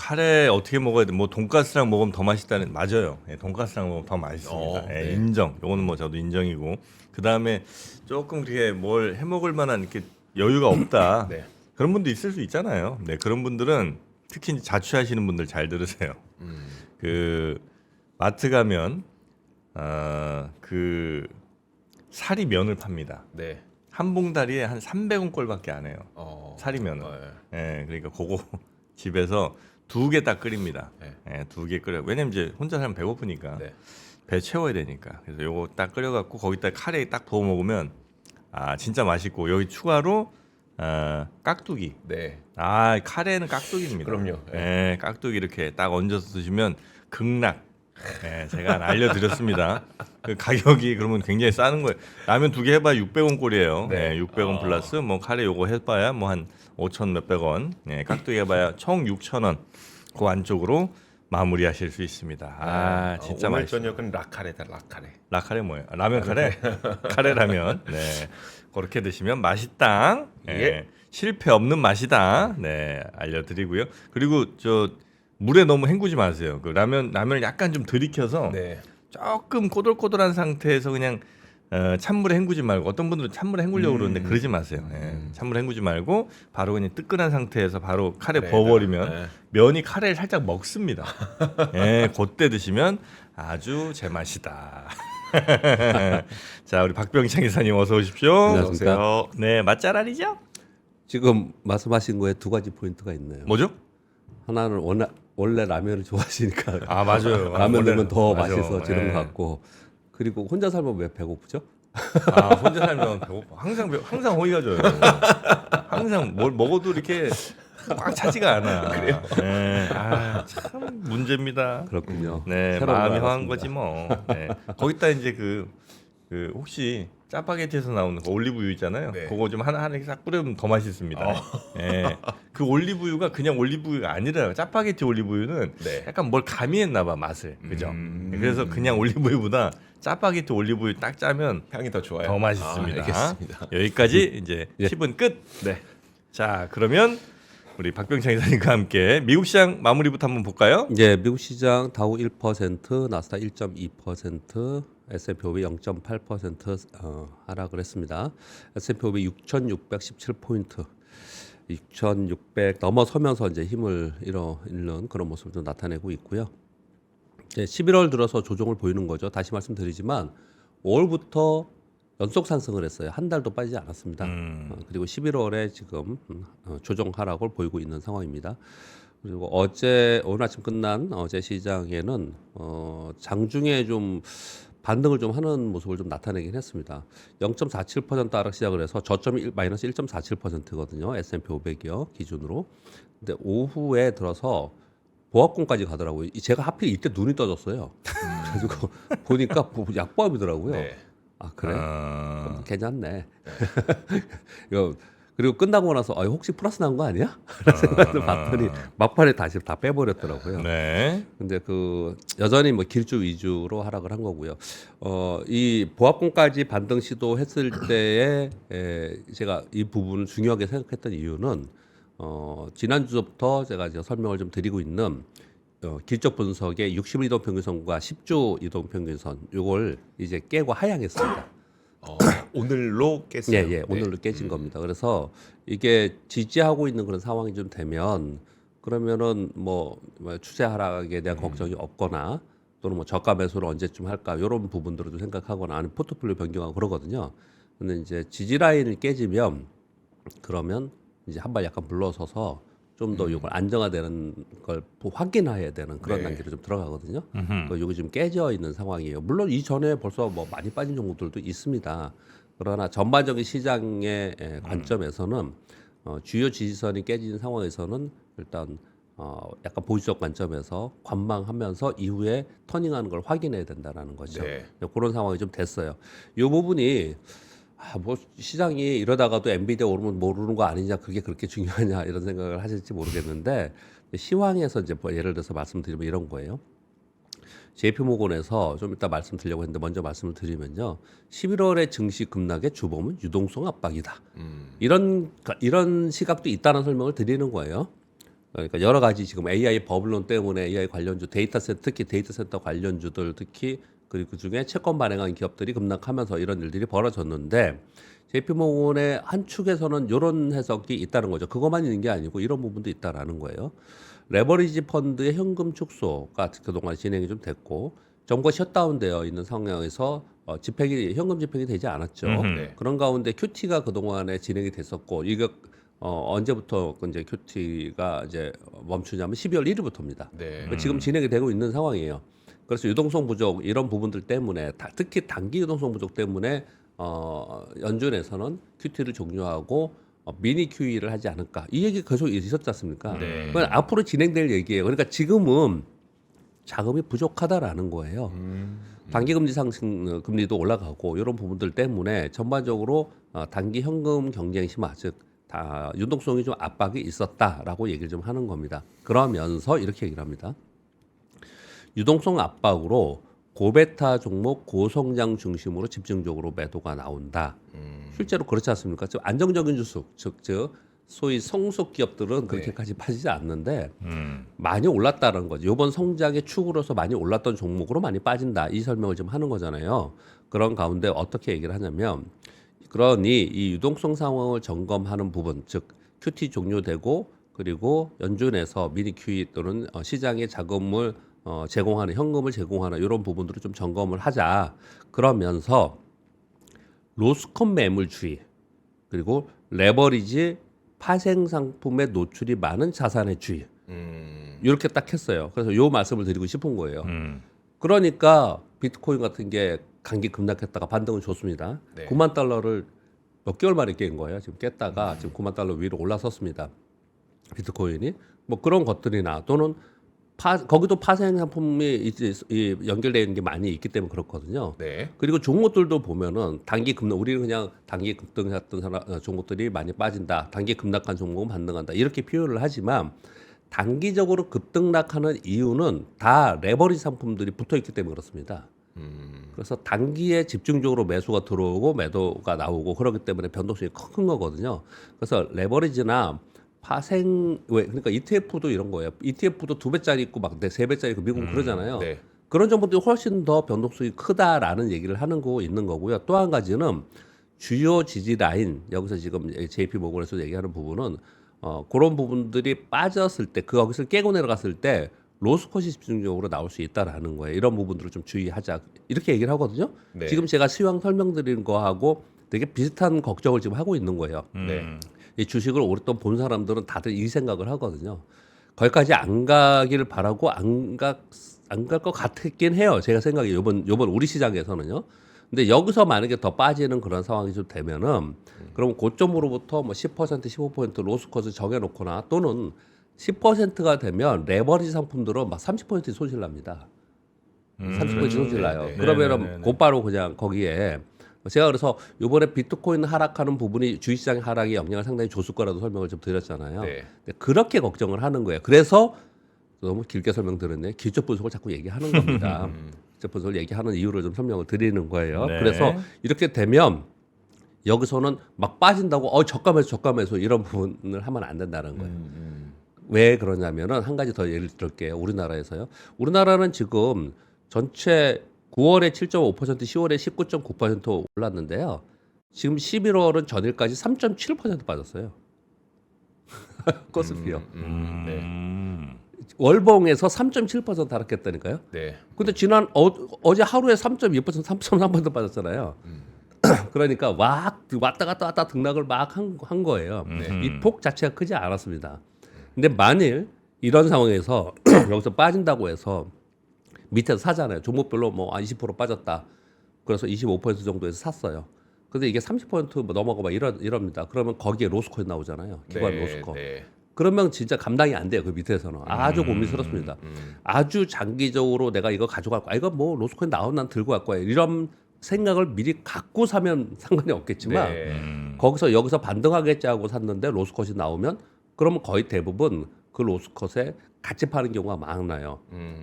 카레 어떻게 먹어야 돼? 뭐 돈가스랑 먹으면 더 맛있다는 맞아요. 예, 돈가스랑 먹으면 더 맛있습니다. 예, 네. 인정. 요거는 뭐 저도 인정이고. 그 다음에 조금 그렇게 뭘 해먹을 만한 이렇게 여유가 없다. 네. 그런 분도 있을 수 있잖아요. 네, 그런 분들은 특히 이제 자취하시는 분들 잘 들으세요. 그 마트 가면 그 사리 면을 팝니다. 네. 한 봉다리에 한 300원 꼴밖에 안 해요. 사리면은. 네. 예, 그러니까 그거 집에서 2개 딱 끓입니다. 네. 예, 2개 끓여. 왜냐면 이제 혼자 살면 배고프니까 네. 배 채워야 되니까. 그래서 요거 딱 끓여갖고 거기다 카레 딱 부어 먹으면 진짜 맛있고 여기 추가로 깍두기. 네. 카레는 깍두기입니다. 그럼요. 예, 깍두기 이렇게 딱 얹어서 드시면 극락. 예, 제가 알려드렸습니다. 그 가격이 그러면 굉장히 싸는 거예요. 라면 2개 해봐야 600원 꼴이에요. 네. 예, 600원 플러스 뭐 카레 요거 해봐야 뭐 한 5천 몇백 원. 예, 깍두기 해봐야 총 6,000원. 그 안쪽으로 마무리하실 수 있습니다. 진짜 오늘 맛있어요. 저녁은 라카레다. 라카레. 라카레 뭐예요? 라면 카레? 카레라면. 네. 그렇게 드시면 맛있다. 예. 예. 실패 없는 맛이다. 네. 알려드리고요. 그리고 저 물에 너무 헹구지 마세요. 그 라면을 약간 좀 들이켜서 네. 조금 꼬들꼬들한 상태에서 그냥 찬물에 헹구지 말고 어떤 분들은 찬물에 헹구려고 그러는데 그러지 마세요. 예. 찬물에 헹구지 말고 바로 그냥 뜨끈한 상태에서 바로 카레 네, 부어버리면 네. 면이 카레를 살짝 먹습니다. 예, 그때 드시면 아주 제맛이다. 자, 우리 박병창 이사님 어서 오십시오. 안녕하십니까. 어서오세요. 네, 맛잘알이죠? 지금 말씀하신 거에 두 가지 포인트가 있네요. 뭐죠? 하나는 원래 라면을 좋아하시니까 맞아요. 라면 넣으면 더 맞아. 맛있어지는 예. 것 같고, 그리고 혼자 살면 왜 배고프죠? 혼자 살면 배고파. 항상 허기가 져요. 항상 뭘 먹어도 이렇게 꽉 차지가 않아. 그래요? 네. 참 문제입니다. 그렇군요. 네, 새로운 마음이 거 허한 알았습니다. 거지 뭐. 네. 거기다 이제 그 혹시 짜파게티에서 나오는 그 올리브유 있잖아요. 네. 그거 좀 하나 싹 뿌리면 더 맛있습니다. 네. 그 올리브유가 그냥 올리브유가 아니라 짜파게티 올리브유는 네. 약간 뭘 가미했나 봐 맛을. 그죠? 그래서 그냥 올리브유보다 짜파게티 올리브유 딱 짜면 향이 더 좋아요. 더 맛있습니다. 알겠습니다. 여기까지 이제 예. 10은 끝. 네. 자, 그러면 우리 박병창 이사님과 함께 미국 시장 마무리부터 한번 볼까요? 이제 미국 시장 다우 1%, 나스닥 1.2%, S&P 500 0.8% 하락을 했습니다. S&P 500 6,617포인트, 6,600 넘어서면서 이제 힘을 잃는 그런 모습을 좀 나타내고 있고요. 이제 11월 들어서 조정을 보이는 거죠. 다시 말씀드리지만 5월부터 연속 상승을 했어요. 한 달도 빠지지 않았습니다. 그리고 11월에 지금 조정 하락을 보이고 있는 상황입니다. 그리고 오늘 아침 끝난 어제 시장에는 장중에 좀 반등을 좀 하는 모습을 좀 나타내긴 했습니다. 0.47% 하락 시작을 해서 저점이 마이너스 1.47%거든요. S&P 500이요 기준으로. 근데 오후에 들어서 보합권까지 가더라고요. 제가 하필 이때 눈이 떠졌어요. 그래가지고 보니까 약보합이더라고요. 네. 그래? 그럼 괜찮네. 그리고 끝나고 나서 혹시 플러스 난 거 아니야? 그래서 봤더니 막판에 다시 다 빼버렸더라고요. 네. 근데 여전히 뭐 길주 위주로 하락을 한 거고요. 이 보합권까지 반등 시도했을 때에 제가 이 부분을 중요하게 생각했던 이유는 지난주부터 제가 이제 설명을 좀 드리고 있는 길적 분석의 60일 이동 평균선과 10주 이동 평균선 요걸 이제 깨고 하향했습니다. 오늘로 깼어요. 예, 오늘로 깨진 겁니다. 그래서 이게 지지하고 있는 그런 상황이 좀 되면 그러면은 뭐 추세 하락에 대한 걱정이 없거나 또는 뭐 저가 매수를 언제쯤 할까 이런 부분들을 좀 생각하거나 아니면 포트폴리오 변경하고 그러거든요. 근데 이제 지지 라인을 깨지면 그러면 이제 한 발 약간 물러서서 좀 더 이걸 안정화되는 걸 확인해야 되는 그런 네. 단계로 좀 들어가거든요. 여기 지금 깨져 있는 상황이에요. 물론 이전에 벌써 뭐 많이 빠진 종목들도 있습니다. 그러나 전반적인 시장의 관점에서는 주요 지지선이 깨진 상황에서는 일단 약간 보수적 관점에서 관망하면서 이후에 터닝하는 걸 확인해야 된다라는 거죠. 네. 그런 상황이 좀 됐어요. 이 부분이 뭐 시장이 이러다가도 엔비디아 오르면 모르는 거 아니냐, 그게 그렇게 중요하냐 이런 생각을 하실지 모르겠는데 시황에서 이제 뭐 예를 들어서 말씀드리면 이런 거예요. JP모건에서 좀 이따 말씀드리려고 했는데 먼저 말씀을 드리면요. 11월에 증시 급락의 주범은 유동성 압박이다. 이런 시각도 있다는 설명을 드리는 거예요. 그러니까 여러 가지 지금 AI 버블론 때문에 AI 관련주 특히 데이터 센터 관련주들 특히 그리고 그중에 채권 발행한 기업들이 급락하면서 이런 일들이 벌어졌는데 JP모건의 한 축에서는 이런 해석이 있다는 거죠. 그것만 있는 게 아니고 이런 부분도 있다라는 거예요. 레버리지 펀드의 현금 축소가 그동안 진행이 좀 됐고 정부가 셧다운되어 있는 상황에서 현금 집행이 되지 않았죠. 네. 그런 가운데 QT가 그동안에 진행이 됐었고 이거 언제부터 이제 QT가 이제 멈추냐면 12월 1일부터입니다. 네. 지금 진행이 되고 있는 상황이에요. 그래서 유동성 부족 이런 부분들 때문에 특히 단기 유동성 부족 때문에 연준에서는 QT를 종료하고 미니 QE를 하지 않을까 이 얘기 계속 있었지 않습니까? 네. 그건 앞으로 진행될 얘기예요. 그러니까 지금은 자금이 부족하다라는 거예요. 단기 금리 상승 금리도 올라가고 이런 부분들 때문에 전반적으로 단기 현금 경쟁 심화 즉 유동성이 좀 압박이 있었다라고 얘기를 좀 하는 겁니다. 그러면서 이렇게 얘기를 합니다. 유동성 압박으로 고베타 종목 고성장 중심으로 집중적으로 매도가 나온다. 실제로 그렇지 않습니까? 좀 안정적인 주식, 즉 소위 성숙 기업들은 그렇게까지 빠지지 않는데 많이 올랐다는 거죠. 이번 성장의 축으로서 많이 올랐던 종목으로 많이 빠진다. 이 설명을 좀 하는 거잖아요. 그런 가운데 어떻게 얘기를 하냐면 그러니 이 유동성 상황을 점검하는 부분, 즉 QT 종료되고 그리고 연준에서 미니 QE 또는 시장에 자금을 제공하는 현금을 제공하는 이런 부분들을 좀 점검을 하자. 그러면서 로스컷 매물주의 그리고 레버리지 파생 상품에 노출이 많은 자산의 주의 이렇게 딱 했어요. 그래서 요 말씀을 드리고 싶은 거예요. 그러니까 비트코인 같은 게 단기 급락했다가 반등은 좋습니다. 네. 9만 달러를 몇 개월 만에 깬 거예요. 지금 깼다가 지금 9만 달러 위로 올라섰습니다. 비트코인이 뭐 그런 것들이나 또는 거기도 파생 상품이 연결되어 있는 게 많이 있기 때문에 그렇거든요. 네. 그리고 종목들도 보면은 단기 급락 우리는 그냥 단기 급등했던 종목들이 많이 빠진다. 단기 급락한 종목은 반등한다. 이렇게 표현을 하지만 단기적으로 급등락하는 이유는 다 레버리지 상품들이 붙어 있기 때문에 그렇습니다. 그래서 단기에 집중적으로 매수가 들어오고 매도가 나오고 그렇기 때문에 변동성이 큰 거거든요. 그래서 레버리지나 그러니까 ETF도 이런 거예요. ETF도 2배짜리 있고 막 3배짜리 있고 미국은 그러잖아요. 네. 그런 정보들이 훨씬 더 변동성이 크다라는 얘기를 하는 거 있는 거고요. 또 한 가지는 주요 지지 라인 여기서 지금 JP 모건에서 얘기하는 부분은 그런 부분들이 빠졌을 때 거기서 깨고 내려갔을 때 로스컷이 집중적으로 나올 수 있다라는 거예요. 이런 부분들을 좀 주의하자 이렇게 얘기를 하거든요. 네. 지금 제가 시황 설명드리는 거하고 되게 비슷한 걱정을 지금 하고 있는 거예요. 네. 이 주식을 오랫동안 본 사람들은 다들 이 생각을 하거든요. 거기까지 안 가기를 바라고 안 갈 것 같긴 해요. 제가 생각에 요번 우리 시장에서는요. 근데 여기서 만약에 더 빠지는 그런 상황이 좀 되면은 그럼 고점으로부터 뭐 10% 15% 로스컷을 정해놓거나 또는 10%가 되면 레버리지 상품들은 막 30% 손실 납니다. 30% 손실 나요. 네, 네. 그러면은 네네네네. 곧바로 그냥 거기에 제가 그래서 이번에 비트코인 하락하는 부분이 주식시장의 하락에 영향을 상당히 줬을 거라도 설명을 좀 드렸잖아요. 네. 근데 그렇게 걱정을 하는 거예요. 그래서 너무 길게 설명드렸네. 기초 분석을 자꾸 얘기하는 겁니다. 기초 분석을 얘기하는 이유를 좀 설명을 드리는 거예요. 네. 그래서 이렇게 되면 여기서는 막 빠진다고 저감해서 이런 부분을 하면 안 된다는 거예요. 왜 그러냐면은 한 가지 더 예를 들게요. 우리나라에서요. 우리나라는 지금 전체 9월에 7.5%, 10월에 19.9% 올랐는데요. 지금 11월은 전일까지 3.7% 빠졌어요. 코스피요. 네. 월봉에서 3.7% 하락했다니까요. 네. 근데 지난 어제 하루에 3.2%, 3.3% 빠졌잖아요. 그러니까 왔다 갔다 등락을 막 한 거예요. 이 폭 자체가 크지 않았습니다. 근데 만일 이런 상황에서 여기서 빠진다고 해서 밑에서 사잖아요. 종목별로 뭐 20% 빠졌다. 그래서 25% 정도에서 샀어요. 근데 이게 30% 넘어가 막 이럽니다. 그러면 거기에 로스코인 나오잖아요. 기관 로스코. 네. 그러면 진짜 감당이 안 돼요. 그 밑에서는. 아주 고민스럽습니다. 아주 장기적으로 내가 이거 가져갈 거야. 이거 뭐 로스코인 나오면 난 들고 갈 거야. 이런 생각을 미리 갖고 사면 상관이 없겠지만 네. 거기서 여기서 반등하겠지 하고 샀는데 로스컷이 나오면 그러면 거의 대부분 그 로스컷에 같이 파는 경우가 많아요.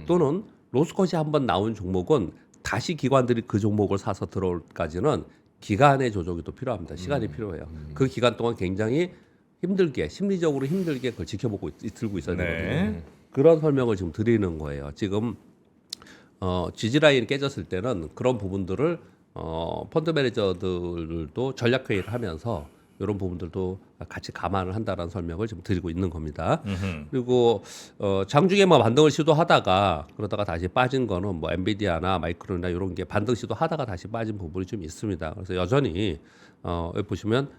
또는 로스컷이 한번 나온 종목은 다시 기관들이 그 종목을 사서 들어올까지는 기간의 조정이 또 필요합니다. 시간이 필요해요. 그 기간 동안 굉장히 힘들게 심리적으로 힘들게 그걸 지켜보고 들고 있어야 되거든요. 네. 그런 설명을 지금 드리는 거예요. 지금 지지 라인이 깨졌을 때는 그런 부분들을 펀드 매니저들도 전략 회의를 하면서 이런 부분들도 같이 감안을 한다라는 설명을 지금 드리고 있는 겁니다. 그리고 장중에 뭐 반등을 시도하다가 그러다가 다시 빠진 거는 뭐 엔비디아나 마이크론이나 이런 게 반등 시도하다가 다시 빠진 부분이 좀 있습니다. 그래서 여전히 여기 보시면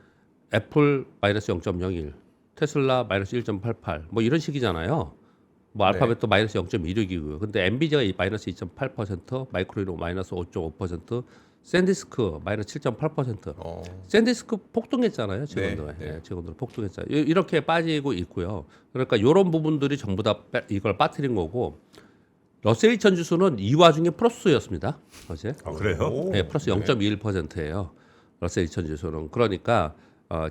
애플 마이너스 0.01, 테슬라 마이너스 1.88 뭐 이런 식이잖아요. 뭐 알파벳도 마이너스 0.16이고요. 근데 엔비디아가 마이너스 2.8%, 마이크론이 마이너스 5.5%, 샌디스크 마이너스 7.8%. 샌디스크 폭등했잖아요. 최근에. 네, 최근에 폭등했잖아요. 이렇게 빠지고 있고요. 그러니까 이런 부분들이 전부 다 이걸 빠뜨린 거고 러셀 2000 지수는 이 와중에 플러스였습니다. 어제. 그래요? 네, 플러스 0.21%예요. 러셀 2000 지수는. 그러니까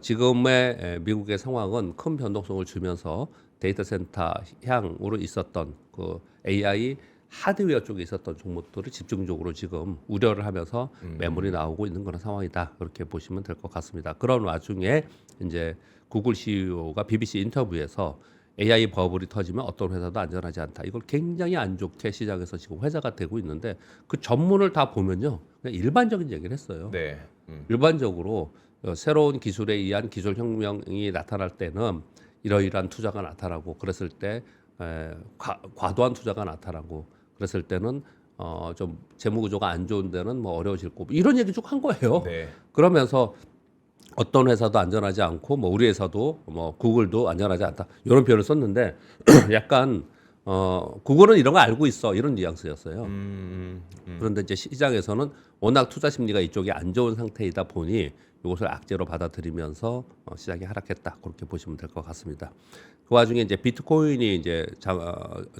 지금의 미국의 상황은 큰 변동성을 주면서 데이터 센터 향으로 있었던 그 AI 하드웨어 쪽에 있었던 종목들을 집중적으로 지금 우려를 하면서 매물이 나오고 있는 그런 상황이다. 그렇게 보시면 될 것 같습니다. 그런 와중에 이제 구글 CEO가 BBC 인터뷰에서 AI 버블이 터지면 어떤 회사도 안전하지 않다. 이걸 굉장히 안 좋게 시장에서 지금 회자가 되고 있는데 그 전문을 다 보면요. 그냥 일반적인 얘기를 했어요. 네. 일반적으로 새로운 기술에 의한 기술 혁명이 나타날 때는 이러이러한 투자가 나타나고 그랬을 때 과도한 투자가 나타나고 그랬을 때는 좀 재무 구조가 안 좋은 데는 뭐 어려워질 거고 이런 얘기 쭉 한 거예요. 네. 그러면서 어떤 회사도 안전하지 않고 뭐 우리 회사도 뭐 구글도 안전하지 않다 이런 표현을 썼는데 약간 구글은 이런 거 알고 있어 이런 뉘앙스였어요. 그런데 이제 시장에서는 워낙 투자 심리가 이쪽이 안 좋은 상태이다 보니 이것을 악재로 받아들이면서 시장이 하락했다 그렇게 보시면 될 것 같습니다. 그 와중에 이제 비트코인이 이제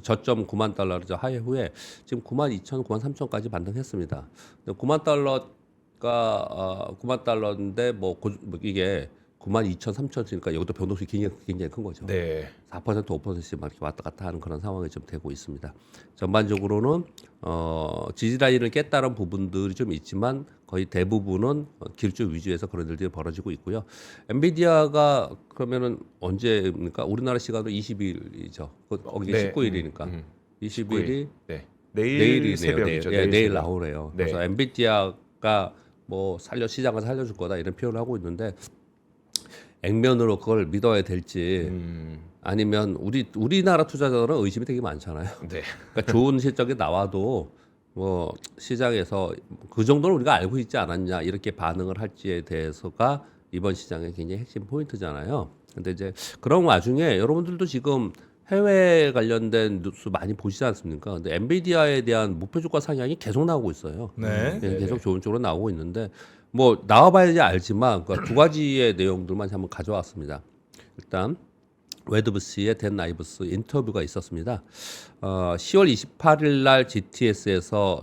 저점 9만 달러를 하회 후에 지금 9만 2천, 9만 3천까지 반등했습니다. 9만 달러가 9만 달러인데 뭐 이게 9만 2천, 3천이니까 여기도 변동성이 굉장히 큰 거죠. 네. 4%, 5%씩 막 이렇게 왔다 갔다 하는 그런 상황이 좀 되고 있습니다. 전반적으로는 지지 라인을 깼다는 부분들이 좀 있지만 거의 대부분은 길쭉 위주에서 그런 일들이 벌어지고 있고요. 엔비디아가 그러면은 언제입니까? 우리나라 시간으로 20일이죠. 거기 네. 19일이니까 20일이 네. 내일이네요. 새벽이죠. 내일 새벽. 나오래요. 네. 그래서 엔비디아가 뭐 시장을 살려줄 거다 이런 표현을 하고 있는데 액면으로 그걸 믿어야 될지 아니면 우리나라 투자자들은 의심이 되게 많잖아요. 네. 그러니까 좋은 실적이 나와도 뭐 시장에서 그 정도는 우리가 알고 있지 않았냐 이렇게 반응을 할지에 대해서가 이번 시장의 굉장히 핵심 포인트잖아요. 근데 이제 그런 와중에 여러분들도 지금 해외 관련된 뉴스 많이 보시지 않습니까? 근데 엔비디아에 대한 목표 주가 상향이 계속 나오고 있어요. 네. 계속 좋은 쪽으로 나오고 있는데 뭐 나와봐야지 알지만 그 두 가지의 내용들만 한번 가져왔습니다. 일단 웨드브스의 댄 나이브스 인터뷰가 있었습니다. 10월 28일 날 GTC에서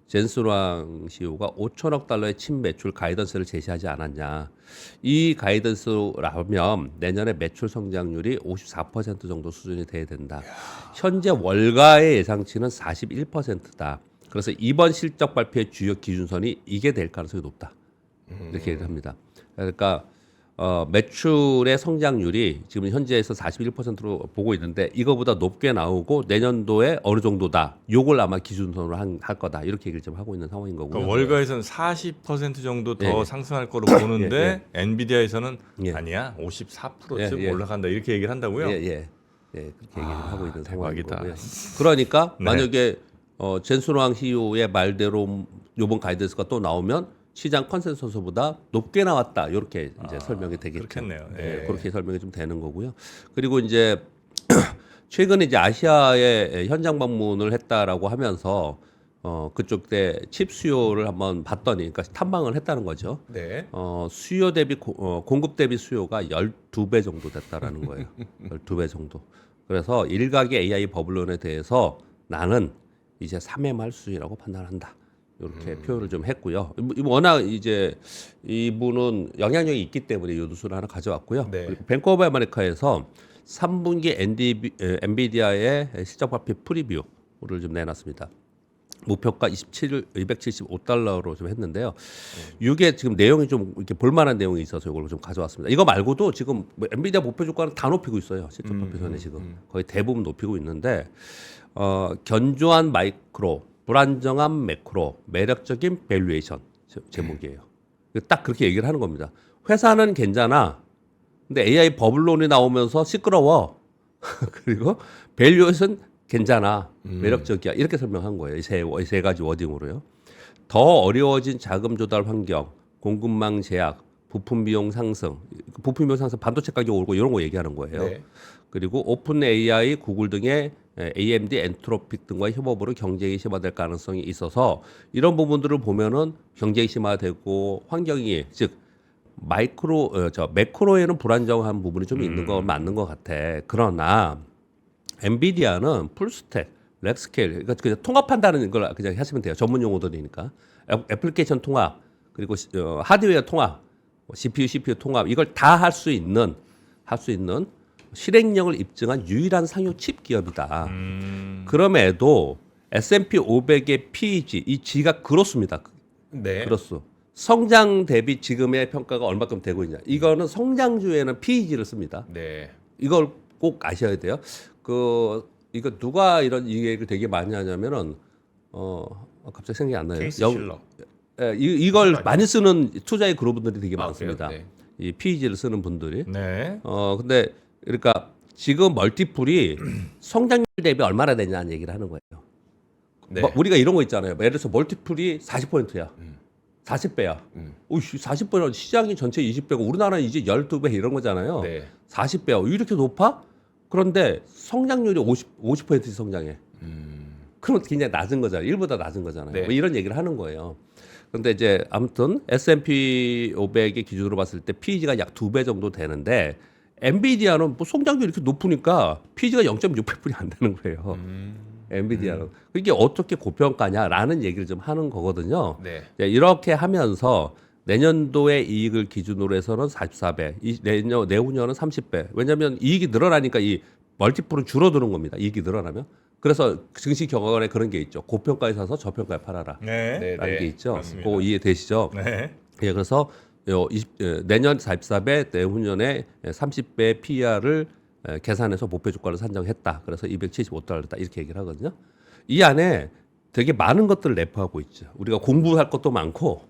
젠스랑 CEO가 5천억 달러의 친매출 가이던스를 제시하지 않았냐. 이 가이던스라면 내년에 매출 성장률이 54% 정도 수준이 돼야 된다. 현재 월가의 예상치는 41%다. 그래서 이번 실적 발표의 주요 기준선이 이게 될 가능성이 높다. 이렇게 얘기를 합니다. 그러니까 매출의 성장률이 지금 현재에서 41%로 보고 있는데 이거보다 높게 나오고 내년도에 어느 정도다. 요걸 아마 기준선으로 할 거다. 이렇게 얘기를 좀 하고 있는 상황인 거고요. 그러니까 월가에서는 40% 정도 더 예. 상승할 거로 보는데 엔비디아에서는 예. 아니야 54%쯤 예, 예. 올라간다 이렇게 얘기를 한다고요? 예, 그렇게 얘기를 하고 있는 상황인 대박이다. 거고요. 그러니까 네. 만약에 젠스랑 CEO의 말대로 이번 가이던스가 또 나오면 시장 컨센서스보다 높게 나왔다. 이렇게 이제 설명이 되겠죠. 그렇겠네요. 네, 예. 그렇게 설명이 좀 되는 거고요. 그리고 이제 최근에 이제 아시아에 현장 방문을 했다라고 하면서 그쪽 때 칩 수요를 한번 봤더니 그러니까 탐방을 했다는 거죠. 네. 수요 대비 공급 대비 수요가 12배 정도 됐다라는 거예요. 12배 정도. 그래서 일각의 AI 버블론에 대해서 나는 이제 3회 말 수준이라고 판단한다. 이렇게 표현을 좀 했고요. 워낙 이제 이분은 영향력이 있기 때문에 이 뉴스를 하나 가져왔고요. 네. 그리고 뱅크 오브 아메리카에서 3분기 엔비디아의 실적 발표 프리뷰를 좀 내놨습니다. 목표가 275달러로 좀 했는데요. 이게 지금 내용이 좀 이렇게 볼만한 내용이 있어서 이걸 좀 가져왔습니다. 이거 말고도 지금 뭐 엔비디아 목표 주가는 다 높이고 있어요. 실적 발표전에 지금 거의 대부분 높이고 있는데 견조한 마이크로, 불안정한 매크로, 매력적인 밸류에이션 제목이에요. 딱 그렇게 얘기를 하는 겁니다. 회사는 괜찮아. 근데 AI 버블론이 나오면서 시끄러워. 그리고 밸류에이션 괜찮아. 매력적이야. 이렇게 설명한 거예요. 이 세 가지 워딩으로요. 더 어려워진 자금 조달 환경, 공급망 제약, 부품 비용 상승. 부품 비용 상승 반도체 가격 오르고 이런 거 얘기하는 거예요. 네. 그리고 오픈 AI, 구글 등의 AMD, 엔트로픽 등과의 협업으로 경쟁이 심화될 가능성이 있어서 이런 부분들을 보면은 경쟁이 심화되고 환경이 즉 매크로에는 불안정한 부분이 좀 있는 건 맞는 것 같아. 그러나 엔비디아는 풀스택, 렉스케일, 그러니까 그냥 통합한다는 걸 그냥 하시면 돼요. 전문 용어들이니까 애플리케이션 통합, 그리고 하드웨어 통합, CPU, CPU 통합 이걸 다 할 수 있는 실행력을 입증한 유일한 상용 칩 기업이다. 그럼에도 S&P 500의 PEG 이 G가 그렇습니다. 네. 그렇소. 성장 대비 지금의 평가가 얼마큼 되고 있냐. 이거는 성장주에는 PEG를 씁니다. 네. 이걸 꼭 아셔야 돼요. 이거 누가 이런 이 얘기를 되게 많이 하냐면은 갑자기 생각이 안 나요. 케이스 실러. 이걸 많이 쓰는 투자의 그룹들이 되게 많습니다. 그래요? 이 PEG를 쓰는 분들이. 네. 근데 그러니까 지금 멀티플이 성장률 대비 얼마나 되냐는 얘기를 하는 거예요. 네. 뭐 우리가 이런 거 있잖아요. 예를 들어서 멀티플이 40%야. 40배야. 40배는 시장이 전체 20배고 우리나라는 이제 12배 이런 거잖아요. 네. 40배야. 이렇게 높아? 그런데 성장률이 50% 성장해. 그럼 굉장히 낮은 거잖아요. 1보다 낮은 거잖아요. 네. 뭐 이런 얘기를 하는 거예요. 그런데 이제 아무튼 S&P 500의 기준으로 봤을 때 PEG가 약 2배 정도 되는데 엔비디아는 뭐 성장률이 이렇게 높으니까 PEG가 0.6배뿐이 안 되는 거예요. 엔비디아는. 이게 어떻게 고평가냐라는 얘기를 좀 하는 거거든요. 네. 이렇게 하면서 내년도의 이익을 기준으로 해서는 44배, 내후년은 30배. 왜냐하면 이익이 늘어나니까 이 멀티플은 줄어드는 겁니다. 이익이 늘어나면. 그래서 증시 경영원에 그런 게 있죠. 고평가에 사서 저평가에 팔아라. 네. 네. 라는 게 있죠. 맞습니다. 그거 이해되시죠? 네. 예, 그래서 내년 44배, 내후년에 30배 PER을 계산해서 목표 주가를 산정했다. 그래서 275달러다 이렇게 얘기를 하거든요. 이 안에 되게 많은 것들을 내포하고 있죠. 우리가 공부할 것도 많고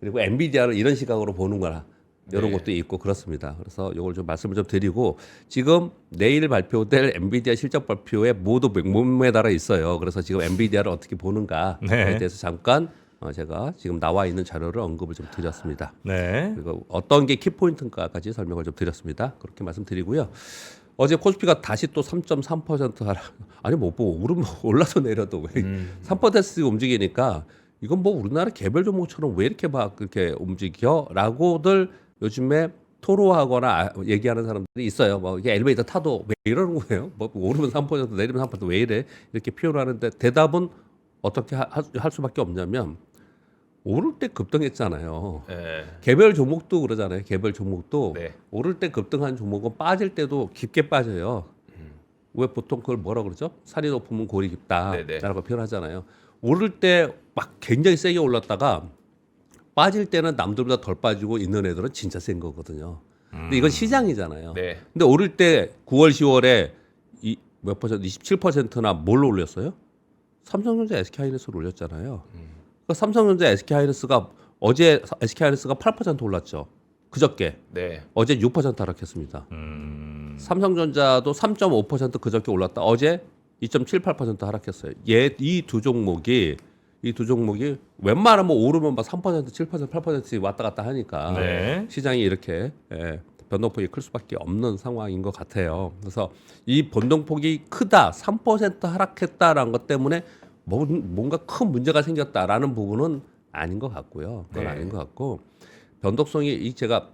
그리고 엔비디아를 이런 시각으로 보는 거나 이런 네. 것도 있고 그렇습니다. 그래서 이걸 좀 말씀을 좀 드리고 지금 내일 발표될 엔비디아 실적 발표에 모두 목매달아 있어요. 그래서 지금 엔비디아를 어떻게 보는가에 네. 대해서 잠깐 제가 지금 나와 있는 자료를 언급을 좀 드렸습니다. 네. 그리고 어떤 게 키포인트인가까지 설명을 좀 드렸습니다. 그렇게 말씀드리고요. 어제 코스피가 다시 또 3.3% 하라. 아니 뭐 오르면 올라서 내려도 왜 3%씩 움직이니까 이건 뭐 우리나라 개별 종목처럼 왜 이렇게 막 그렇게 움직여라고들 요즘에 토로하거나 얘기하는 사람들이 있어요. 뭐 이게 엘리베이터 타도 왜 이러는 거예요? 뭐 오르면 3% 내리면 3% 왜 이래? 이렇게 표현을 하는데 대답은 어떻게 할 수밖에 없냐면 오를 때 급등했잖아요. 네. 개별 종목도 그러잖아요. 개별 종목도 네. 오를 때 급등한 종목은 빠질 때도 깊게 빠져요. 왜 보통 그걸 뭐라 그러죠? 살이 높으면 골이 깊다라고 네네. 표현하잖아요. 오를 때 막 굉장히 세게 올랐다가 빠질 때는 남들보다 덜 빠지고 있는 애들은 진짜 센 거거든요. 근데 이건 시장이잖아요. 네. 근데 오를 때 9월, 10월에 몇 퍼센트, 27%나 뭘로 올렸어요? 삼성전자, SK하이닉스로 올렸잖아요. 그러니까 삼성전자, SK하이닉스가 어제 SK하이닉스가 8% 올랐죠. 그저께. 네. 어제 6% 하락했습니다. 삼성전자도 3.5% 그저께 올랐다. 어제 2.78% 하락했어요. 이 두 종목이 웬만하면 오르면 막 3%, 7%, 8%씩 왔다 갔다 하니까 네. 시장이 이렇게 변동폭이 클 수밖에 없는 상황인 것 같아요. 그래서 이 변동폭이 크다, 3% 하락했다라는 것 때문에 뭔가 큰 문제가 생겼다라는 부분은 아닌 것 같고요. 그건 네. 아닌 것 같고 변동성이 제가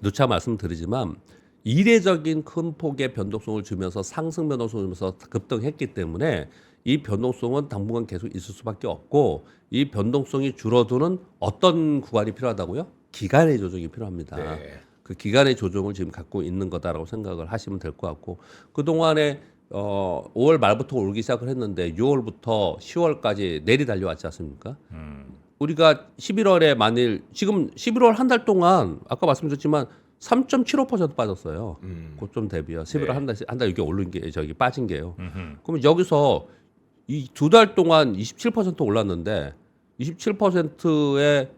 누차 말씀드리지만 이례적인 큰 폭의 변동성을 주면서 상승 변동성을 주면서 급등했기 때문에 이 변동성은 당분간 계속 있을 수밖에 없고 이 변동성이 줄어드는 어떤 구간이 필요하다고요? 기간의 조정이 필요합니다. 네. 그 기간의 조정을 지금 갖고 있는 거다라고 생각을 하시면 될 것 같고 그동안에 5월 말부터 오르기 시작을 했는데 6월부터 10월까지 내리 달려왔지 않습니까? 우리가 11월에 만일 지금 11월 한 달 동안 아까 말씀드렸지만 3.75% 빠졌어요. 고점 대비요. 11월 한 달 이게 오른 게 저기 빠진 게요. 그러면 여기서 이 2달 동안 27% 올랐는데 27%에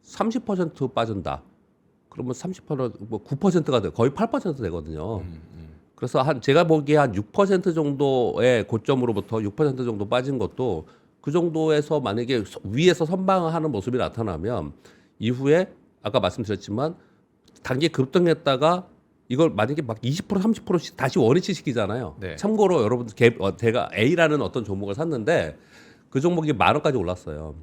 30% 빠진다. 그러면 30%뭐 9%가 돼. 거의 8% 되거든요. 그래서 제가 보기에 한 6% 정도의 고점으로부터 6% 정도 빠진 것도 그 정도에서 만약에 위에서 선방하는 모습이 나타나면 이후에 아까 말씀드렸지만 단기 급등했다가 이걸 만약에 막 20% 30%씩 다시 원위치 시키잖아요. 네. 참고로 여러분 제가 A라는 어떤 종목을 샀는데 그 종목이 10,000원까지 올랐어요.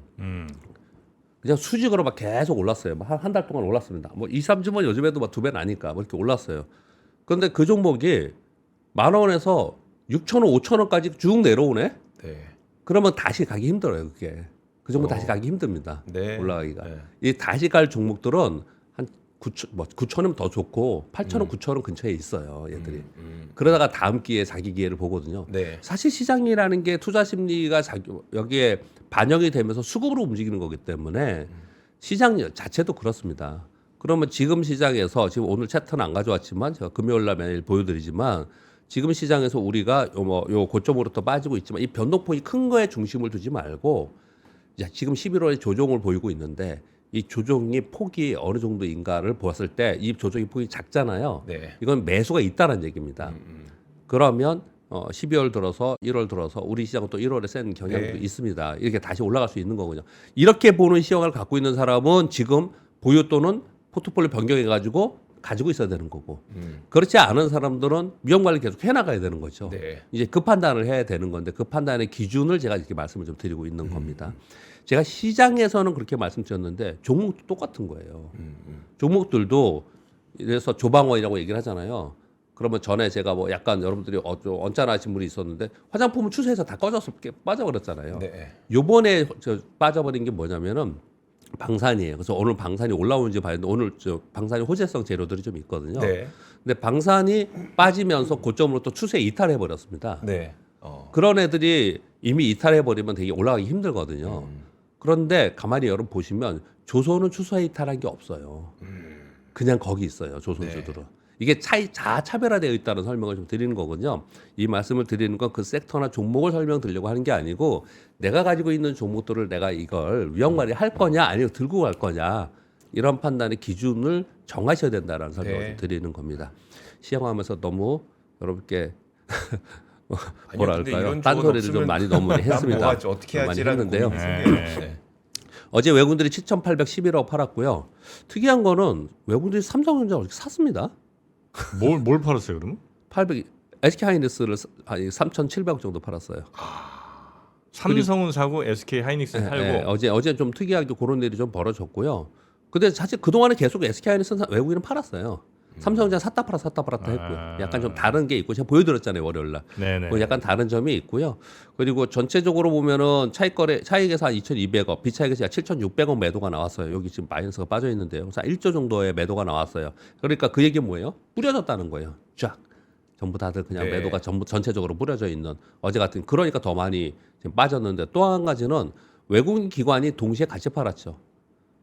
그냥 수직으로 막 계속 올랐어요. 한 달 동안 올랐습니다. 뭐 2, 3주면 요즘에도 막 2배 나니까 뭐 이렇게 올랐어요. 그런데 그 종목이 10,000원에서 6,000원, 5,000원까지 쭉 내려오네. 네. 그러면 다시 가기 힘들어요. 그게 그 종목 다시 가기 힘듭니다. 네. 올라가기가. 네. 이 다시 갈 종목들은 한 9,000원 더 좋고 8,000원, 9,000원 근처에 있어요. 얘들이. 그러다가 다음 기회에 자기 기회를 보거든요. 네. 사실 시장이라는 게 투자 심리가 여기에 반영이 되면서 수급으로 움직이는 거기 때문에 시장 자체도 그렇습니다. 그러면 지금 시장에서 지금 오늘 차트는 안 가져왔지만 제가 금요일 날 매일 보여드리지만 지금 시장에서 우리가 요 고점으로부터 빠지고 있지만 이 변동폭이 큰 거에 중심을 두지 말고 지금 11월에 조정을 보이고 있는데 이 조정이 폭이 어느 정도인가를 보았을 때 이 조정의 폭이 작잖아요. 네. 이건 매수가 있다는 얘기입니다. 그러면 12월 들어서 1월 들어서 우리 시장은 또 1월에 센 경향도 네. 있습니다. 이렇게 다시 올라갈 수 있는 거군요. 이렇게 보는 시각을 갖고 있는 사람은 지금 보유 또는 포트폴리오 변경해가지고 가지고 있어야 되는 거고 그렇지 않은 사람들은 위험 관리 계속 해나가야 되는 거죠. 네. 이제 그 판단을 해야 되는 건데 그 판단의 기준을 제가 이렇게 말씀을 좀 드리고 있는 겁니다. 제가 시장에서는 그렇게 말씀드렸는데 종목도 똑같은 거예요. 종목들도 그래서 조방원이라고 얘기를 하잖아요. 그러면 전에 제가 뭐 약간 여러분들이 좀 언짢아하신 분이 있었는데 화장품은 추세에서 다 꺼져서 빠져버렸잖아요. 네. 요번에 빠져버린 게 뭐냐면은 방산이에요. 그래서 오늘 방산이 올라오는지 봤는데 오늘 방산이 호재성 재료들이 좀 있거든요. 네. 근데 방산이 빠지면서 고점으로 또 추세 이탈해 버렸습니다. 네. 그런 애들이 이미 이탈해 버리면 되게 올라가기 힘들거든요. 그런데 가만히 여러분 보시면 조선은 추세 이탈한 게 없어요. 그냥 거기 있어요. 조선주들은. 이게 차별화되어 있다는 설명을 좀 드리는 거거든요. 이 말씀을 드리는 건 그 섹터나 종목을 설명드리려고 하는 게 아니고 내가 가지고 있는 종목들을 내가 이걸 위험 관리할 거냐 아니면 들고 갈 거냐 이런 판단의 기준을 정하셔야 된다는 설명을 좀 드리는 겁니다. 시험하면서 너무 여러분께 뭐랄까요? 딴소리를 좀 많이 너무 했습니다. 어떻게 많이 하지라는 했는데요. 고민이 생겨요. 네. 어제 외국인들이 7,811억 팔았고요. 특이한 거는 외국인들이 삼성전자 어떻게 샀습니다. 뭘 팔았어요 그러면? 800 SK 하이닉스를 3,700억 정도 팔았어요. 삼성은 사고 SK 하이닉스는 팔고. 어제 좀 특이하게 그런 일이 좀 벌어졌고요. 근데 사실 그 동안에 계속 SK 하이닉스 외국인은 팔았어요. 삼성전자 샀다 팔았다 했고요. 약간 좀 다른 게 있고 제가 보여드렸잖아요 월요일 날. 네네. 뭐 약간 다른 점이 있고요. 그리고 전체적으로 보면은 차익에서 한 2,200억, 비차익에서 약 7,600억 매도가 나왔어요. 여기 지금 마이너스가 빠져 있는데요. 그래서 1조 정도의 매도가 나왔어요. 그러니까 그 얘기는 뭐예요? 뿌려졌다는 거예요. 쫙. 전부 다들 그냥 네. 매도가 전부 전체적으로 뿌려져 있는 어제 같은 그러니까 더 많이 지금 빠졌는데 또 한 가지는 외국인 기관이 동시에 같이 팔았죠.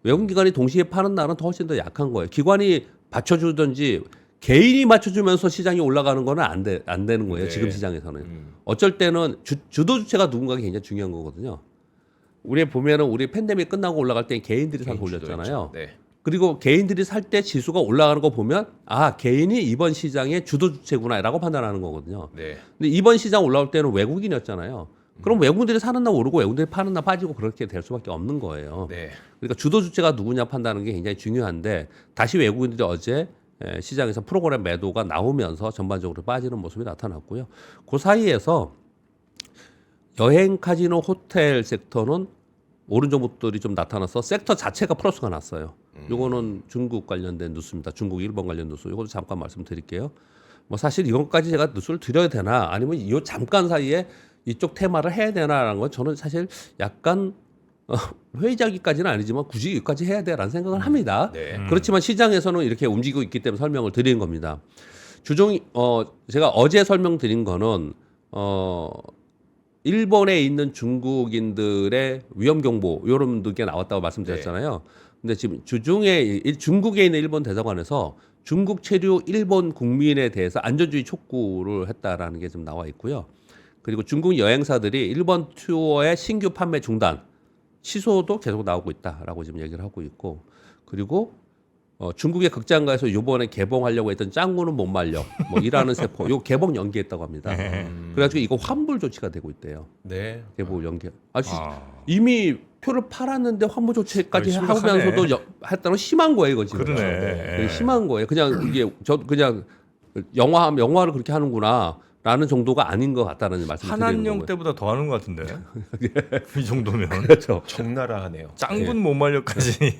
외국인 기관이 동시에 파는 날은 더 훨씬 더 약한 거예요. 기관이 받쳐주든지 개인이 맞춰주면서 시장이 올라가는 거는 안 되는 거예요. 네. 지금 시장에서는. 어쩔 때는 주도 주체가 누군가가 굉장히 중요한 거거든요. 우리 보면은 우리 팬데믹 끝나고 올라갈 때 개인들이 사서 올렸잖아요. 네. 그리고 개인들이 살 때 지수가 올라가는 거 보면 아 개인이 이번 시장의 주도 주체구나라고 판단하는 거거든요. 네. 근데 이번 시장 올라올 때는 외국인이었잖아요. 그럼 외국인들이 사는 날 오르고 외국인들이 파는 날 빠지고 그렇게 될 수밖에 없는 거예요. 네. 그러니까 주도 주체가 누구냐 판단하는 게 굉장히 중요한데 다시 외국인들이 어제 시장에서 프로그램 매도가 나오면서 전반적으로 빠지는 모습이 나타났고요. 그 사이에서 여행, 카지노, 호텔 섹터는 오른 종목들이 좀 나타나서 섹터 자체가 플러스가 났어요. 요거는 중국 관련된 뉴스입니다. 중국, 일본 관련 뉴스. 요것도 잠깐 말씀드릴게요. 뭐 사실 이것까지 제가 뉴스를 드려야 되나 아니면 이 잠깐 사이에 이쪽 테마를 해야 되나라는 건 저는 사실 약간 회의자기까지는 아니지만 굳이 여기까지 해야 돼라는 생각을 합니다. 네. 그렇지만 시장에서는 이렇게 움직이고 있기 때문에 설명을 드리는 겁니다. 제가 어제 설명드린 거는 일본에 있는 중국인들의 위험 경보 이런 게 나왔다고 말씀드렸잖아요. 근데 지금 주중에 중국에 있는 일본 대사관에서 중국 체류 일본 국민에 대해서 안전주의 촉구를 했다라는 게 좀 나와 있고요. 그리고 중국 여행사들이 일본 투어의 신규 판매 중단, 취소도 계속 나오고 있다라고 지금 얘기를 하고 있고, 그리고 중국의 극장가에서 이번에 개봉하려고 했던 짱구는 못 말려, 뭐 일하는 세포, 요 개봉 연기했다고 합니다. 그래가지고 이거 환불 조치가 되고 있대요. 네. 개봉 연기. 이미 표를 팔았는데 환불 조치까지 하면서도 했다는 건 심한 거예요, 이거 지금. 그러네. 심한 거예요. 그냥 이게 그냥 영화를 그렇게 하는구나. 라는 정도가 아닌 것 같다는 말씀 드리는 거고요. 한한령 때보다 더 하는 것 같은데. 이 정도면. 그렇죠. 적나라하네요. 짱군 못 말려까지.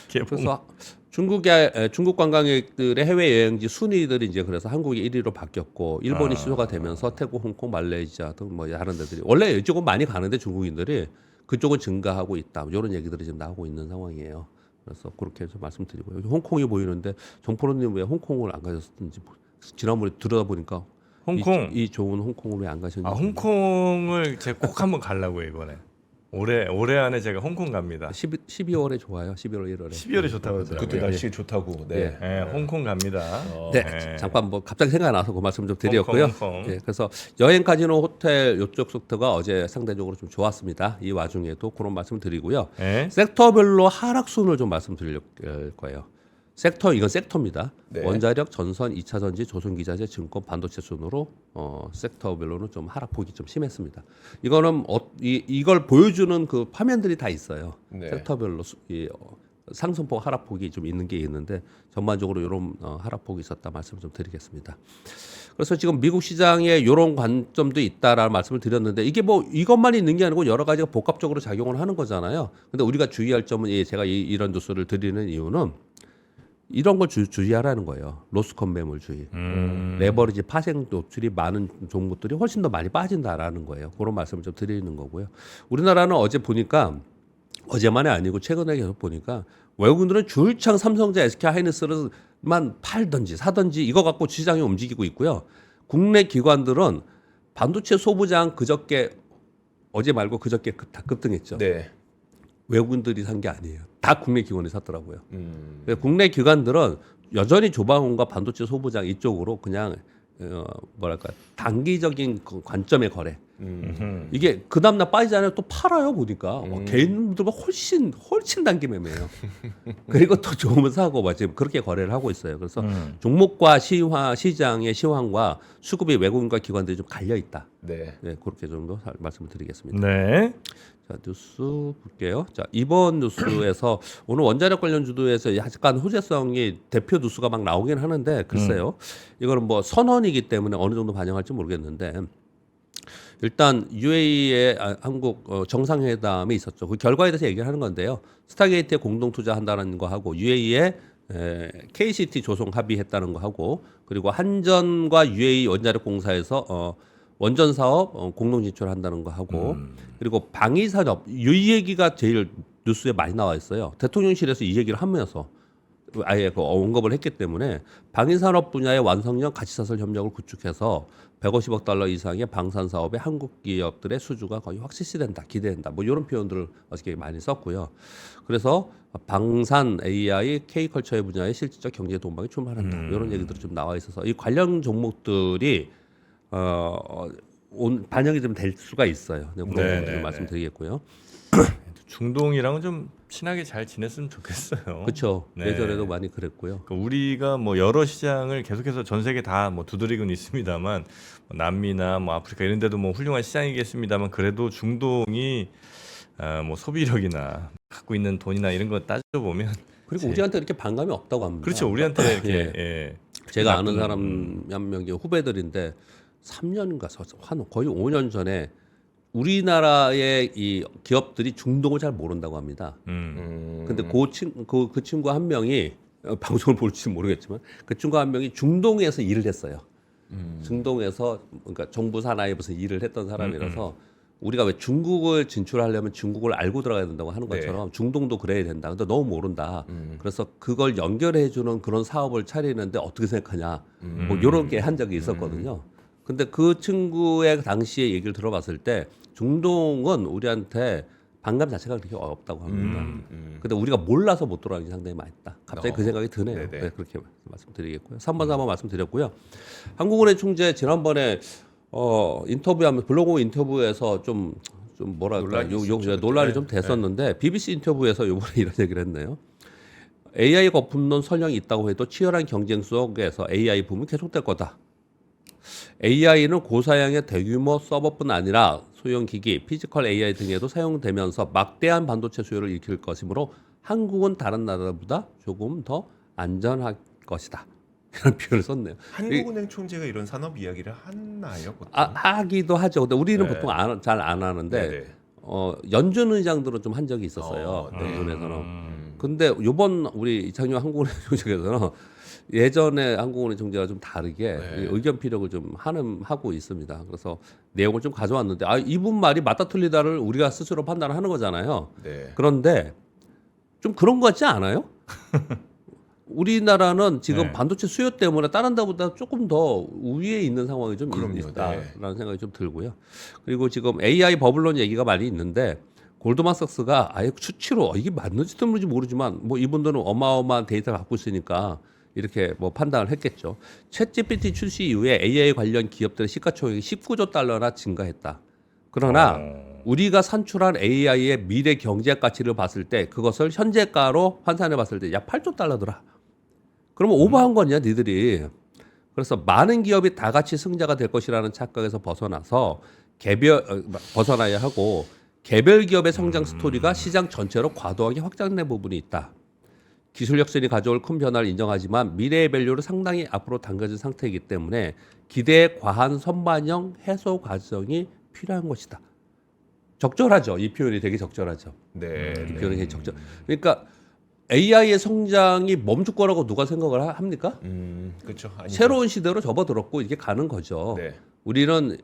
개봉. 그래서 중국 관광객들의 해외 여행지 순위들이 이제 그래서 한국이 1위로 바뀌었고 일본이 취소가 되면서 태국, 홍콩, 말레이시아 등 뭐 다른 데들이 원래 이쪽은 많이 가는데 중국인들이 그쪽은 증가하고 있다. 이런 얘기들이 지금 나오고 있는 상황이에요. 그래서 그렇게 해서 말씀드리고요. 홍콩이 보이는데 정프로님 왜 홍콩을 안 가셨는지 지난번에 들여다보니까 홍콩. 이 좋은 홍콩을 왜 안 가셨는지. 홍콩을 제가 꼭 한번 가려고요 이번에. 올해 안에 제가 홍콩 갑니다. 12월에 좋아요. 11월, 1월에. 12월에 좋다고 그러더라고요. 그때 날씨 좋다고. 네. 네, 홍콩 갑니다. 네, 잠깐 뭐 갑자기 생각나서 그 말씀 좀 드렸고요. 홍콩. 네, 그래서 여행 카지노 호텔 이쪽 속도가 어제 상대적으로 좀 좋았습니다. 이 와중에도 그런 말씀 드리고요. 네. 섹터별로 하락순을 좀 말씀드릴 거예요. 이건 섹터입니다. 네. 원자력, 전선, 2차 전지, 조선기자재, 증권, 반도체 순으로 섹터별로는 좀 하락폭이 좀 심했습니다. 이거는 이걸 보여주는 그 화면들이 다 있어요. 네. 섹터별로 상승폭, 하락폭이 좀 있는 게 있는데 전반적으로 이런 하락폭이 있었다 말씀 좀 드리겠습니다. 그래서 지금 미국 시장에 이런 관점도 있다라는 말씀을 드렸는데 이게 뭐 이것만 있는 게 아니고 여러 가지가 복합적으로 작용을 하는 거잖아요. 근데 우리가 주의할 점은 제가 이런 뉴스를 드리는 이유는 이런 걸 주의하라는 거예요. 로스컨 매물주의. 레버리지 파생 노출이 많은 종목들이 훨씬 더 많이 빠진다라는 거예요. 그런 말씀을 좀 드리는 거고요. 우리나라는 어제 보니까 어제만이 아니고 최근에 계속 보니까 외국인들은 줄창 삼성자, SK 하이닉스만 팔든지 사든지 이거 갖고 시장이 움직이고 있고요. 국내 기관들은 반도체 소부장 어제 말고 그저께 다 급등했죠. 네. 외국인들이 산 게 아니에요. 다 국내 기관이 샀더라고요. 국내 기관들은 여전히 조방원과 반도체 소부장 이쪽으로 그냥 단기적인 관점의 거래. 이게 그 다음날 빠지잖아요. 또 팔아요 보니까 개인들보다 훨씬 단기 매매예요. 그리고 또 좋으면 사고 지금 그렇게 거래를 하고 있어요. 그래서 종목과 시장의 시황과 수급이 외국인과 기관들이 좀 갈려 있다. 네. 네, 그렇게 정도 말씀을 드리겠습니다. 네. 자, 뉴스 볼게요. 자, 이번 뉴스에서 오늘 원자력 관련 주도에서 약간 호재성이 대표 뉴스가 막 나오긴 하는데 글쎄요. 이거는 뭐 선언이기 때문에 어느 정도 반영할지 모르겠는데 일단 UAE의 한국 정상회담이 있었죠. 그 결과에 대해서 얘기를 하는 건데요. 스타게이트에 공동 투자한다는 거 하고 UAE에 KCT 조성 합의했다는 거 하고 그리고 한전과 UAE 원자력 공사에서 원전 사업 공동 진출한다는 거 하고 그리고 방위 산업 이 얘기가 제일 뉴스에 많이 나와 있어요. 대통령실에서 이 얘기를 하면서 아예 언급을 했기 때문에 방위 산업 분야의 완성형 가치사슬 협력을 구축해서 150억 달러 이상의 방산 사업에 한국 기업들의 수주가 거의 확실시된다, 기대된다. 뭐 이런 표현들을 어저께 많이 썼고요. 그래서 방산 AI, K컬처의 분야의 실질적 경제 동반이 출마한다. 이런 얘기들이 좀 나와 있어서 이 관련 종목들이 반영이 좀 될 수가 있어요. 그런 좀 말씀드리겠고요. 중동이랑은 좀 친하게 잘 지냈으면 좋겠어요. 그렇죠. 네. 예전에도 많이 그랬고요. 그러니까 우리가 뭐 여러 시장을 계속해서 전 세계 다 뭐 두드리고는 있습니다만 뭐 남미나 뭐 아프리카 이런 데도 뭐 훌륭한 시장이겠습니다만 그래도 중동이 뭐 소비력이나 갖고 있는 돈이나 이런 거 따져 보면 그리고 우리한테 이렇게 반감이 없다고 합니다. 그렇죠. 우리한테 이렇게 예. 제가 아는 사람 한 명 후배들인데 3년인가 한 거의 5년 전에 우리나라의 이 기업들이 중동을 잘 모른다고 합니다. 근데 그 친구 한 명이 방송을 볼지 모르겠지만 그 친구 한 명이 중동에서 일을 했어요. 중동에서 그러니까 정부 산하에 무슨 일을 했던 사람이라서 우리가 왜 중국을 진출하려면 중국을 알고 들어가야 된다고 하는 것처럼 중동도 그래야 된다. 근데 너무 모른다. 그래서 그걸 연결해 주는 그런 사업을 차리는데 어떻게 생각하냐. 뭐 이런 게 한 적이 있었거든요. 근데 그 친구의 당시에 얘기를 들어봤을 때 중동은 우리한테 반감 자체가 그렇게 없다고 합니다. 근데 우리가 몰라서 못 돌아가는 게 상당히 많이 있다. 갑자기 그 생각이 드네요. 네네. 네, 그렇게 말씀드리겠고요. 3번, 4번 말씀드렸고요. 한국은행 총재 지난번에 인터뷰하면 블로그 인터뷰에서 좀 뭐랄까 논란이 있었죠, 논란이 그때. 좀 됐었는데 BBC 인터뷰에서 이번에 이런 얘기를 했네요. AI 거품론 설령이 있다고 해도 치열한 경쟁 속에서 AI 붐은 계속될 거다. AI는 고사양의 대규모 서버뿐 아니라 소형 기기, 피지컬 AI 등에도 사용되면서 막대한 반도체 수요를 일으킬 것이므로 한국은 다른 나라보다 조금 더 안전할 것이다. 이런 표현을 썼네요. 한국은행 총재가 이런 산업 이야기를 하나요? 보통? 하기도 하죠. 근데 우리는 네. 보통 잘 안 하는데 네네. 연준 의장들은 좀 한 적이 있었어요. 네. 연준에서는. 근데 요번 우리 이창용 한국은행 총재께서는 예전에 한국은행 총재가 좀 다르게 네. 의견 피력을 좀 하고 있습니다. 그래서 내용을 좀 가져왔는데 이분 말이 맞다 틀리다를 우리가 스스로 판단을 하는 거잖아요. 네. 그런데 좀 그런 거 같지 않아요? 우리나라는 지금 네. 반도체 수요 때문에 다른 데보다 조금 더 우위에 있는 상황이 좀 그럼요. 있다라는 네. 생각이 좀 들고요. 그리고 지금 AI 버블론 얘기가 많이 있는데 골드만삭스가 아예 수치로 이게 맞는지 틀린지 모르지만 뭐 이분들은 어마어마한 데이터를 갖고 있으니까 이렇게 뭐 판단을 했겠죠. 챗GPT 출시 이후에 AI 관련 기업들의 시가총액이 19조 달러나 증가했다. 그러나 우리가 산출한 AI의 미래 경제 가치를 봤을 때 그것을 현재가로 환산해 봤을 때 약 8조 달러더라. 그러면 오버한 거냐 니들이. 그래서 많은 기업이 다 같이 승자가 될 것이라는 착각에서 벗어나야 하고 개별 기업의 성장 스토리가 시장 전체로 과도하게 확장된 부분이 있다. 기술 혁신이 가져올 큰 변화를 인정하지만 미래의 밸류를 상당히 앞으로 당겨진 상태이기 때문에 기대의 과한 선반영 해소 과정이 필요한 것이다. 적절하죠. 이 표현이 되게 적절하죠. 네. 이 표현이 되게 적절. 그러니까 AI의 성장이 멈출 거라고 누가 생각을 합니까? 그렇죠. 새로운 시대로 접어들었고 이게 가는 거죠. 네. 우리는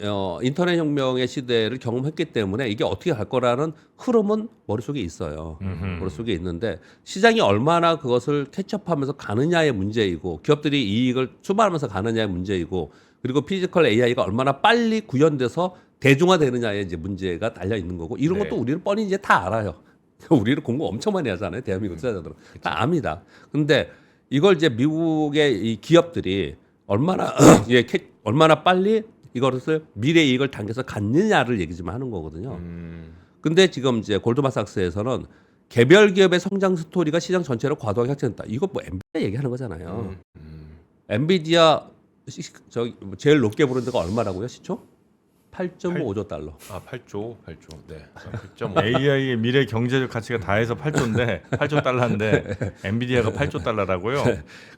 인터넷 혁명의 시대를 경험했기 때문에 이게 어떻게 갈 거라는 흐름은 머릿속에 있어요. 머릿속에 있는데 시장이 얼마나 그것을 캐치업하면서 가느냐의 문제이고 기업들이 이익을 수반하면서 가느냐의 문제이고 그리고 피지컬 AI가 얼마나 빨리 구현돼서 대중화되느냐의 이제 문제가 달려 있는 거고 이런 것도 네. 우리는 뻔히 이제 다 알아요. 우리는 공부 엄청 많이 하잖아요. 대한민국 투자자들은 다 압니다. 근데 이걸 이제 미국의 이 기업들이 얼마나 얼마나 빨리 이것을 미래 이익을 당겨서 갖느냐를 얘기 좀 하는 거거든요. 근데 지금 이제 골드만삭스에서는 개별 기업의 성장 스토리가 시장 전체로 과도하게 확장했다. 이거 뭐 엔비디아 얘기하는 거잖아요. 엔비디아 제일 높게 부른 데가 얼마라고요? 시초? 8.5조 달러. 8조. 네. 8.5. AI의 미래 경제적 가치가 다 해서 8조 달러인데 엔비디아가 8조 달러라고요?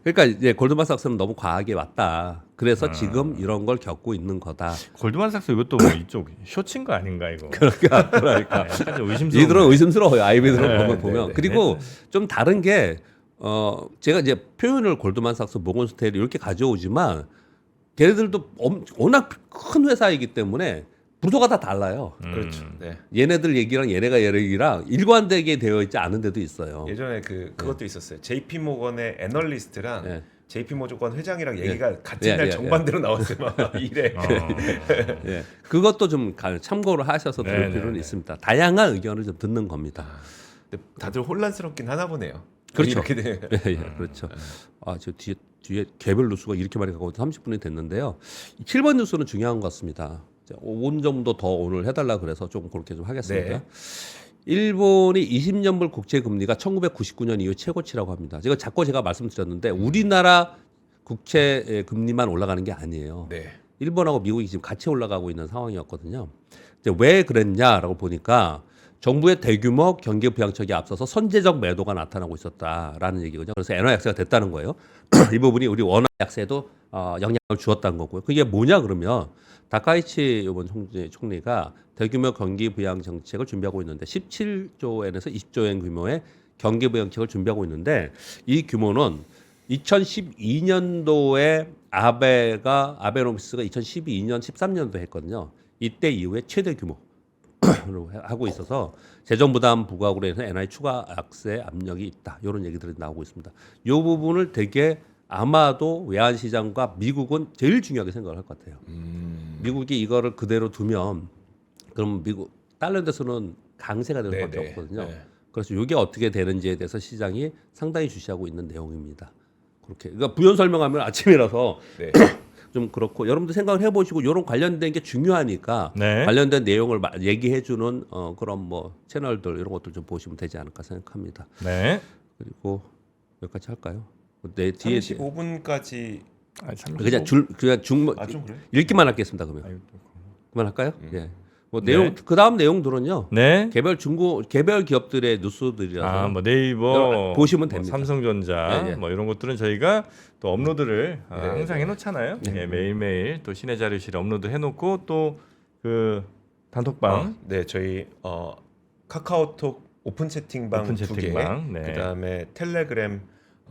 그러니까 이제 골드만삭스는 너무 과하게 왔다. 그래서 지금 이런 걸 겪고 있는 거다. 골드만삭스 이것도 뭐 이쪽 쇼친 거 아닌가 이거? 그러니까 약간 좀 의심스러워. 이들은 의심스러워요. 아이비들은 보면. 네. 그리고 좀 다른 게 제가 이제 표현을 골드만삭스, 모건스테일 이렇게 가져오지만 걔네들도 워낙 큰 회사이기 때문에 부서가 다 달라요. 그렇죠. 네. 얘네들 얘기랑 얘네가 일관되게 되어 있지 않은 데도 있어요. 예전에 그것도 있었어요. JP 모건의 애널리스트랑 네. JP 모건 회장이랑 얘기가 같은 날 예. 정반대로 나왔어요. 막 이래. 예. 그것도 좀 참고를 하셔서 들을 네, 필요는 네, 네. 있습니다. 다양한 의견을 좀 듣는 겁니다. 근데 다들 혼란스럽긴 하나 보네요. 그렇죠. 이렇게 돼. 예, 그렇죠. 저 뒤에 개별 뉴스가 이렇게 많이 가고 30분이 됐는데요. 7번 뉴스는 중요한 것 같습니다. 5분 정도 더 오늘 해달라 그래서 좀 그렇게 좀 하겠습니다. 네. 일본이 20년물 국채 금리가 1999년 이후 최고치라고 합니다. 제가 말씀드렸는데 우리나라 국채 금리만 올라가는 게 아니에요. 네. 일본하고 미국이 지금 같이 올라가고 있는 상황이었거든요. 이제 왜 그랬냐라고 보니까 정부의 대규모 경기 부양책에 앞서서 선제적 매도가 나타나고 있었다라는 얘기거든요. 그래서 엔화 약세가 됐다는 거예요. 이 부분이 우리 원화 약세도 영향을 주었다는 거고요. 그게 뭐냐 그러면 다카이치 이번 총리가 대규모 경기 부양 정책을 준비하고 있는데 17조엔에서 20조엔 규모의 경기 부양책을 준비하고 있는데 이 규모는 2012년도에 아베노미스가 2012년 13년도 했거든요. 이때 이후에 최대 규모 하고 있어서 재정 부담 부과로 인해서 엔화의 추가 약세 압력이 있다. 이런 얘기들이 나오고 있습니다. 이 부분을 되게 아마도 외환 시장과 미국은 제일 중요하게 생각을 할 것 같아요. 미국이 이거를 그대로 두면 그럼 미국 다른 데서는 강세가 될 수밖에 네네. 없거든요. 네. 그래서 이게 어떻게 되는지에 대해서 시장이 상당히 주시하고 있는 내용입니다. 그렇게 그러니까 부연 설명하면 아침이라서 네. 좀 그렇고 여러분들 생각을 해보시고 이런 관련된 게 중요하니까 네. 관련된 내용을 얘기해주는 그런 뭐 채널들 이런 것들 좀 보시면 되지 않을까 생각합니다. 네. 그리고 여기까지 할까요? 내 뒤에 35분까지 아, 참. 그냥 중 좀 그래? 읽기만 하겠습니다. 그러면 아유, 그만할까요? 예. 뭐 네. 내용 그 다음 내용들은요. 네. 개별 기업들의 뉴스들이라서 아, 뭐 네이버 보시면 뭐 됩니다. 삼성전자 예, 예. 뭐 이런 것들은 저희가 또 업로드를 네, 항상 네. 해놓잖아요. 예, 매일매일 또 신의 자료실에 업로드 해놓고 또 그 단톡방 네, 저희 카카오톡 오픈 채팅방 오픈 2개, 채팅방, 네. 그다음에 텔레그램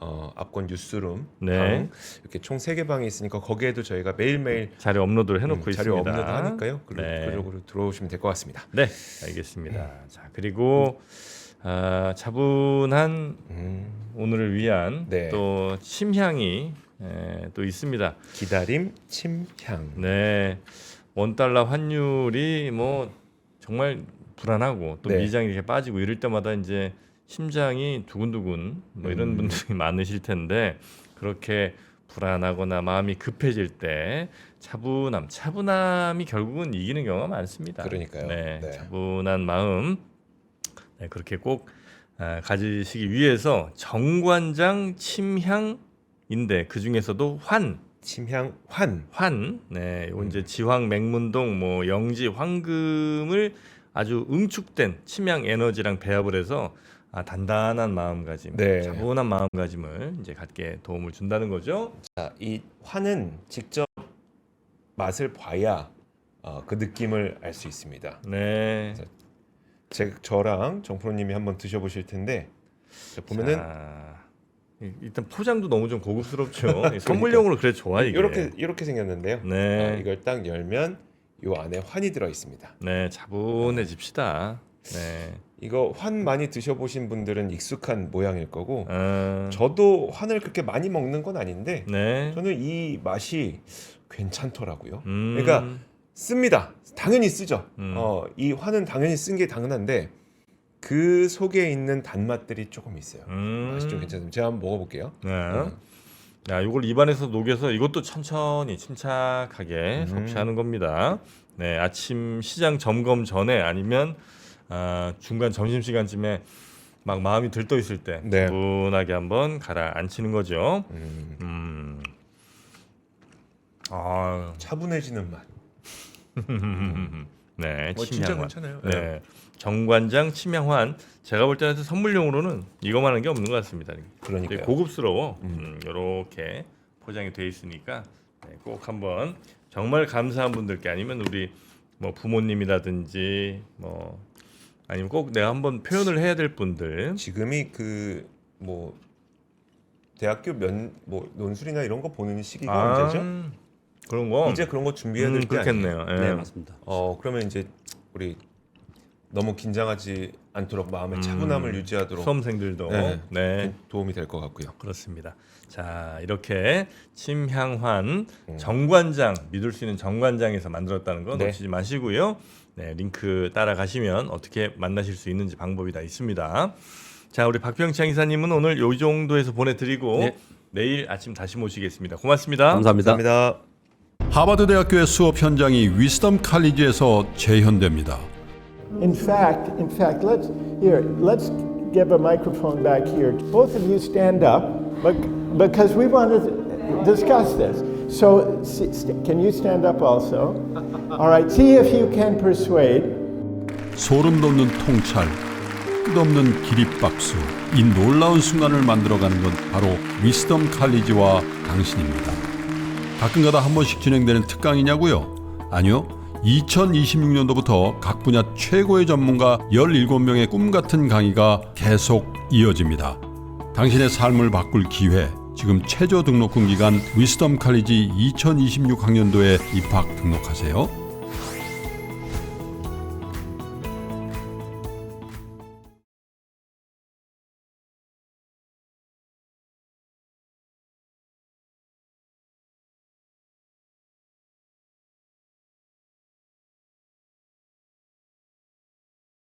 압권 뉴스룸 네. 방 이렇게 총 3개 방이 있으니까 거기에도 저희가 매일매일 자료 업로드를 해놓고 자료 있습니다. 업로드 하니까요. 네. 그쪽으로 들어오시면 될 것 같습니다. 네, 알겠습니다. 자, 그리고 차분한 오늘을 위한 네. 또 침향이 또 있습니다. 기다림 침향. 네, 원달러 환율이 뭐 정말 불안하고 또 네. 미장이 이렇게 빠지고 이럴 때마다 이제 심장이 두근두근 뭐 이런 분들이 많으실 텐데 그렇게 불안하거나 마음이 급해질 때 차분함이 결국은 이기는 경우가 많습니다. 그러니까요. 네, 네. 차분한 마음 그렇게 꼭 가지시기 위해서 정관장 침향인데 그 중에서도 침향 환. 네, 이거 이제 지황, 맹문동, 뭐 영지, 황금을 아주 응축된 침향 에너지랑 배합을 해서 단단한 마음가짐, 네. 차분한 마음가짐을 이제 갖게 도움을 준다는 거죠. 자, 이 환은 직접 맛을 봐야 그 느낌을 알 수 있습니다. 네. 저랑 정프로님이 한번 드셔보실 텐데 자, 보면은 일단 포장도 너무 좀 고급스럽죠. 선물용으로 그래 좋아 이게. 이렇게 생겼는데요. 네. 이걸 딱 열면 요 안에 환이 들어 있습니다. 네, 차분해집시다. 네. 이거 환 많이 드셔보신 분들은 익숙한 모양일 거고 아, 저도 환을 그렇게 많이 먹는 건 아닌데 네. 저는 이 맛이 괜찮더라고요. 음. 그러니까 씁니다. 당연히 쓰죠. 음. 이 환은 당연히 쓴 게 당연한데 그 속에 있는 단맛들이 조금 있어요. 맛이 좀 괜찮습니다. 제가 한번 먹어볼게요. 네. 야, 이걸 입안에서 녹여서 이것도 천천히 침착하게 섭취하는 겁니다. 네, 아침 시장 점검 전에 아니면 중간 점심 시간쯤에 막 마음이 들떠 있을 때 네. 차분하게 한번 가라앉히는 거죠. 차분해지는 맛. 네, 진짜 침향환. 괜찮아요. 네, 정관장 침향환. 제가 볼 때는 선물용으로는 이거만한 게 없는 것 같습니다. 되게 그러니까요. 고급스러워. 이렇게 포장이 돼 있으니까 꼭 한번 정말 감사한 분들께 아니면 우리 뭐 부모님이라든지 뭐 아니면 꼭 내가 한번 표현을 해야 될 분들. 지금이 그 뭐 대학교 논술이나 이런 거 보는 시기가 언제죠? 그런 거 이제 그런 거 준비해야 될 때 아니에요? 그렇겠네요. 예. 네, 맞습니다. 그러면 이제 우리 너무 긴장하지 않도록 마음의 차분함을 유지하도록 수험생들도 네. 네. 도움이 될 것 같고요. 그렇습니다. 자, 이렇게 침향환 정관장 믿을 수 있는 정관장에서 만들었다는 거 네. 놓치지 마시고요. 네, 링크 따라가시면 어떻게 만나실 수 있는지 방법이 다 있습니다. 자, 우리 박병창 이사님은 오늘 요 정도에서 보내드리고 네. 내일 아침 다시 모시겠습니다. 고맙습니다. 감사합니다. 감사합니다. 하버드 대학교의 수업 현장이 위스덤 칼리지에서 재현됩니다. In fact, let's give a microphone back here. Both of you stand up, but because we want to discuss this. So, can you stand up also? All right. See if you can persuade. 소름 돋는 통찰, 끝없는 기립박수, 이 놀라운 순간을 만들어가는 건 바로 위스덤 칼리지와 당신입니다. 가끔가다 한 번씩 진행되는 특강이냐고요? 아니요. 2026년도부터 각 분야 최고의 전문가 17명의 꿈같은 강의가 계속 이어집니다. 당신의 삶을 바꿀 기회, 지금 최저 등록금 기간 위스덤 칼리지 2026 학년도에 입학 등록하세요.